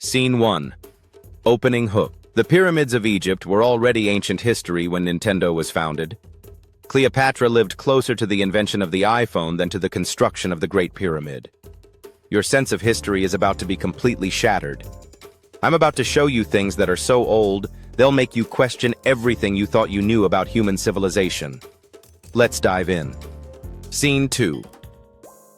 Scene 1. Opening hook. The pyramids of Egypt were already ancient history when Nintendo was founded. Cleopatra lived closer to the invention of the iPhone than to the construction of the Great Pyramid. Your sense of history is about to be completely shattered. I'm about to show you things that are so old, they'll make you question everything you thought you knew about human civilization. Let's dive in. Scene 2.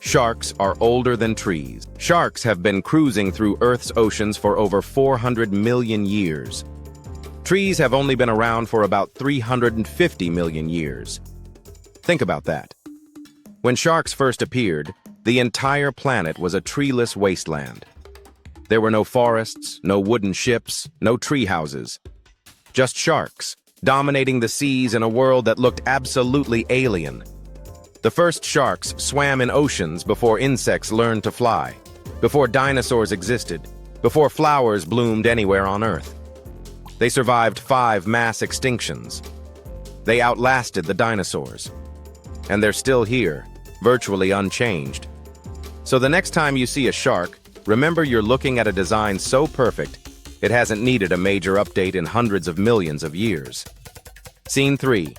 Sharks are older than trees. Sharks have been cruising through Earth's oceans for over 400 million years. Trees have only been around for about 350 million years. Think about that. When sharks first appeared, the entire planet was a treeless wasteland. There were no forests, no wooden ships, no tree houses. Just sharks, dominating the seas in a world that looked absolutely alien. The first sharks swam in oceans before insects learned to fly, before dinosaurs existed, before flowers bloomed anywhere on Earth. They survived 5 mass extinctions. They outlasted the dinosaurs. And they're still here, virtually unchanged. So the next time you see a shark, remember you're looking at a design so perfect, it hasn't needed a major update in hundreds of millions of years. Scene 3.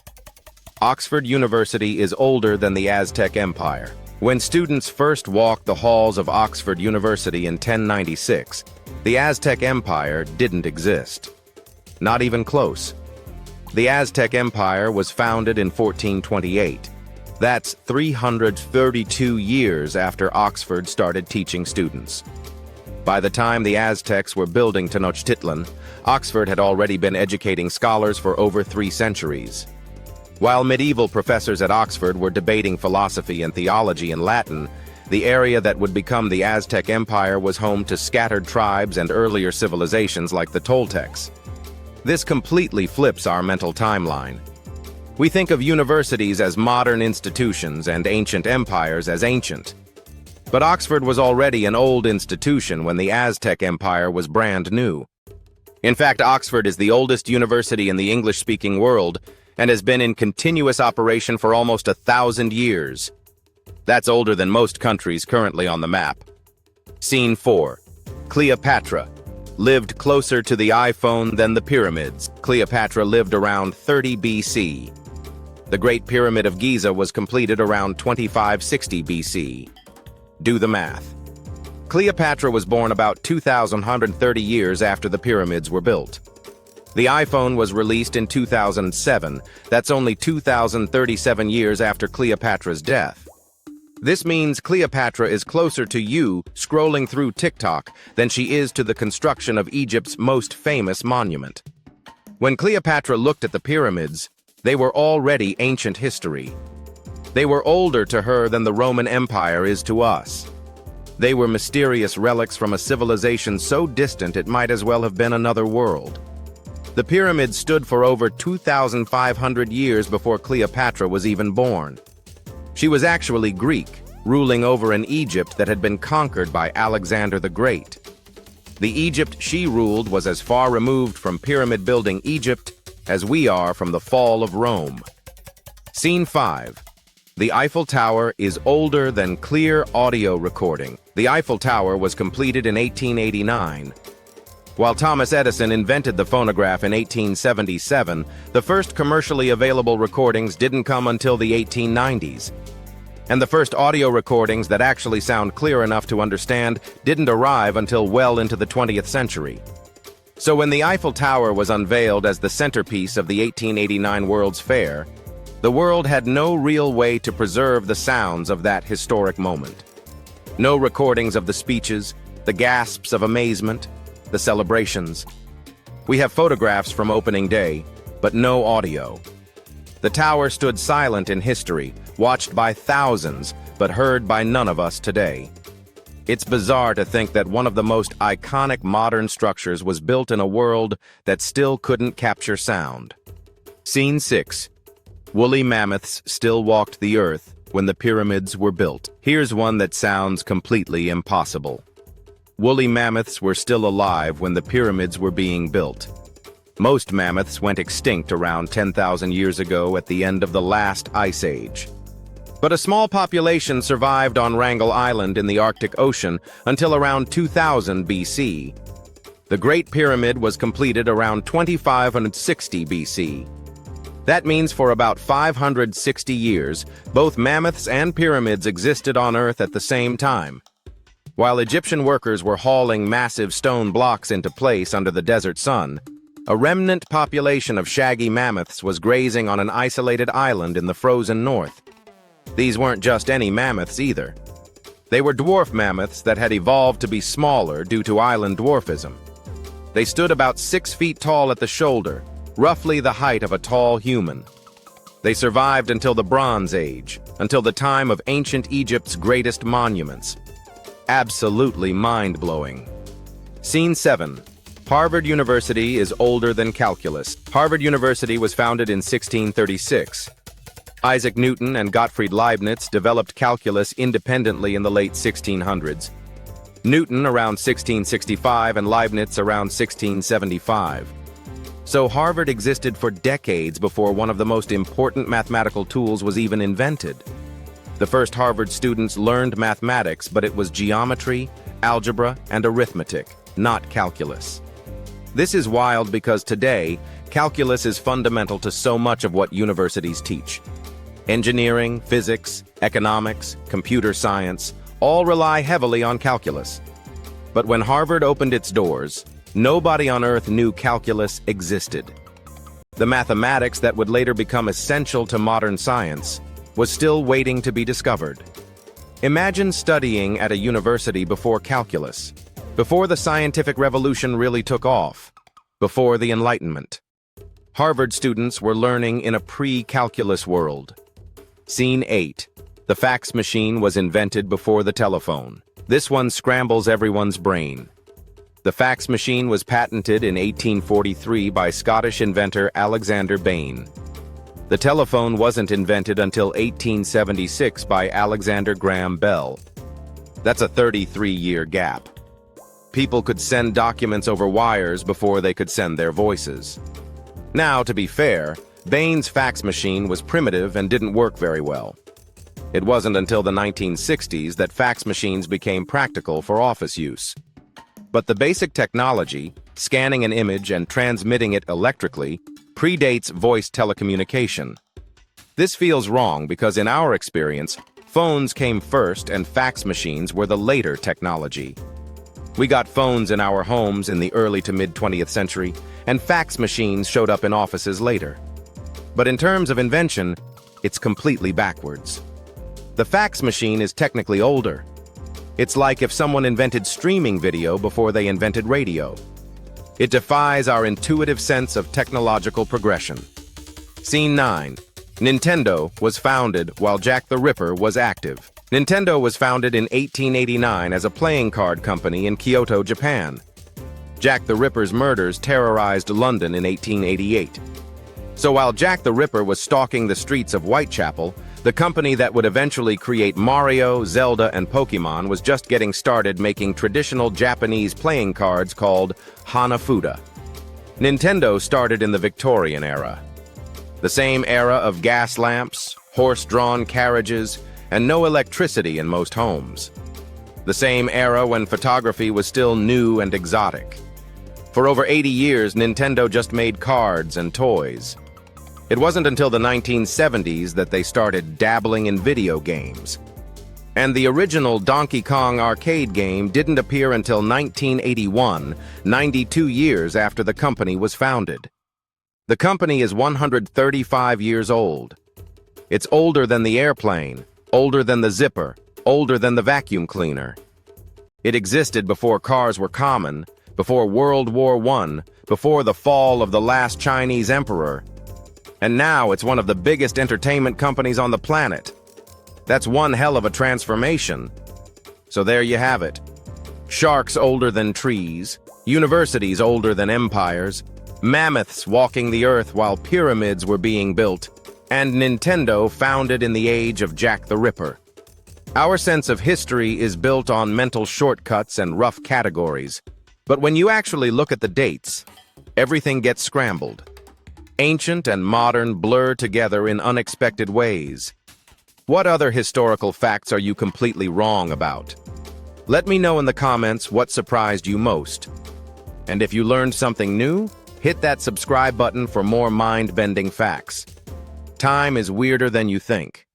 Oxford University is older than the Aztec Empire. When students first walked the halls of Oxford University in 1096, the Aztec Empire didn't exist. Not even close. The Aztec Empire was founded in 1428. That's 332 years after Oxford started teaching students. By the time the Aztecs were building Tenochtitlan, Oxford had already been educating scholars for over 3 centuries. While medieval professors at Oxford were debating philosophy and theology in Latin, the area that would become the Aztec Empire was home to scattered tribes and earlier civilizations like the Toltecs. This completely flips our mental timeline. We think of universities as modern institutions and ancient empires as ancient. But Oxford was already an old institution when the Aztec Empire was brand new. In fact, Oxford is the oldest university in the English-speaking world and has been in continuous operation for almost 1,000 years. That's older than most countries currently on the map. Scene 4. Cleopatra lived closer to the iPhone than the pyramids. Cleopatra lived around 30 BC. The Great Pyramid of Giza was completed around 2560 BC. Do the math. Cleopatra was born about 2,130 years after the pyramids were built. The iPhone was released in 2007. That's only 2,037 years after Cleopatra's death. This means Cleopatra is closer to you scrolling through TikTok than she is to the construction of Egypt's most famous monument. When Cleopatra looked at the pyramids, they were already ancient history. They were older to her than the Roman Empire is to us. They were mysterious relics from a civilization so distant it might as well have been another world. The pyramids stood for over 2,500 years before Cleopatra was even born. She was actually Greek, ruling over an Egypt that had been conquered by Alexander the Great. The Egypt she ruled was as far removed from pyramid-building Egypt as we are from the fall of Rome. Scene 5. The Eiffel Tower is older than clear audio recording. The Eiffel Tower was completed in 1889. While Thomas Edison invented the phonograph in 1877, the first commercially available recordings didn't come until the 1890s. And the first audio recordings that actually sound clear enough to understand didn't arrive until well into the 20th century. So when the Eiffel Tower was unveiled as the centerpiece of the 1889 World's Fair, the world had no real way to preserve the sounds of that historic moment. No recordings of the speeches, the gasps of amazement, the celebrations. We have photographs from opening day, but no audio. The tower stood silent in history, watched by thousands, but heard by none of us today. It's bizarre to think that one of the most iconic modern structures was built in a world that still couldn't capture sound. Scene 6. Woolly mammoths still walked the earth when the pyramids were built. Here's one that sounds completely impossible. Woolly mammoths were still alive when the pyramids were being built. Most mammoths went extinct around 10,000 years ago at the end of the last ice age. But a small population survived on Wrangel Island in the Arctic Ocean until around 2000 BC. The Great Pyramid was completed around 2560 BC. That means for about 560 years, both mammoths and pyramids existed on Earth at the same time. While Egyptian workers were hauling massive stone blocks into place under the desert sun, a remnant population of shaggy mammoths was grazing on an isolated island in the frozen north. These weren't just any mammoths either. They were dwarf mammoths that had evolved to be smaller due to island dwarfism. They stood about 6 feet tall at the shoulder, roughly the height of a tall human. They survived until the Bronze Age, until the time of ancient Egypt's greatest monuments. Absolutely mind-blowing. Scene 7. Harvard University is older than calculus. Harvard University was founded in 1636. Isaac Newton and Gottfried Leibniz developed calculus independently in the late 1600s. Newton around 1665 and Leibniz around 1675. So Harvard existed for decades before one of the most important mathematical tools was even invented. The first Harvard students learned mathematics, but it was geometry, algebra, and arithmetic, not calculus. This is wild because today, calculus is fundamental to so much of what universities teach. Engineering, physics, economics, computer science, all rely heavily on calculus. But when Harvard opened its doors, nobody on Earth knew calculus existed. The mathematics that would later become essential to modern science was still waiting to be discovered. Imagine studying at a university before calculus, before the scientific revolution really took off, before the Enlightenment. Harvard students were learning in a pre-calculus world. Scene 8. The fax machine was invented before the telephone. This one scrambles everyone's brain. The fax machine was patented in 1843 by Scottish inventor Alexander Bain. The telephone wasn't invented until 1876 by Alexander Graham Bell. That's a 33-year gap. People could send documents over wires before they could send their voices. Now, to be fair, Bain's fax machine was primitive and didn't work very well. It wasn't until the 1960s that fax machines became practical for office use. But the basic technology, scanning an image and transmitting it electrically, predates voice telecommunication. This feels wrong because in our experience, phones came first and fax machines were the later technology. We got phones in our homes in the early to mid-20th century, and fax machines showed up in offices later. But in terms of invention, it's completely backwards. The fax machine is technically older. It's like if someone invented streaming video before they invented radio. It defies our intuitive sense of technological progression. Scene 9. Nintendo was founded while Jack the Ripper was active. Nintendo was founded in 1889 as a playing card company in Kyoto, Japan. Jack the Ripper's murders terrorized London in 1888. So while Jack the Ripper was stalking the streets of Whitechapel, the company that would eventually create Mario, Zelda, and Pokemon was just getting started making traditional Japanese playing cards called Hanafuda. Nintendo started in the Victorian era. The same era of gas lamps, horse-drawn carriages, and no electricity in most homes. The same era when photography was still new and exotic. For over 80 years, Nintendo just made cards and toys. It wasn't until the 1970s that they started dabbling in video games. And the original Donkey Kong arcade game didn't appear until 1981, 92 years after the company was founded. The company is 135 years old. It's older than the airplane, older than the zipper, older than the vacuum cleaner. It existed before cars were common, before World War I, before the fall of the last Chinese emperor. And now it's one of the biggest entertainment companies on the planet. That's one hell of a transformation. So there you have it. Sharks older than trees, universities older than empires, mammoths walking the earth while pyramids were being built, and Nintendo founded in the age of Jack the Ripper. Our sense of history is built on mental shortcuts and rough categories. But when you actually look at the dates, everything gets scrambled. Ancient and modern blur together in unexpected ways. What other historical facts are you completely wrong about? Let me know in the comments what surprised you most. And if you learned something new, hit that subscribe button for more mind-bending facts. Time is weirder than you think.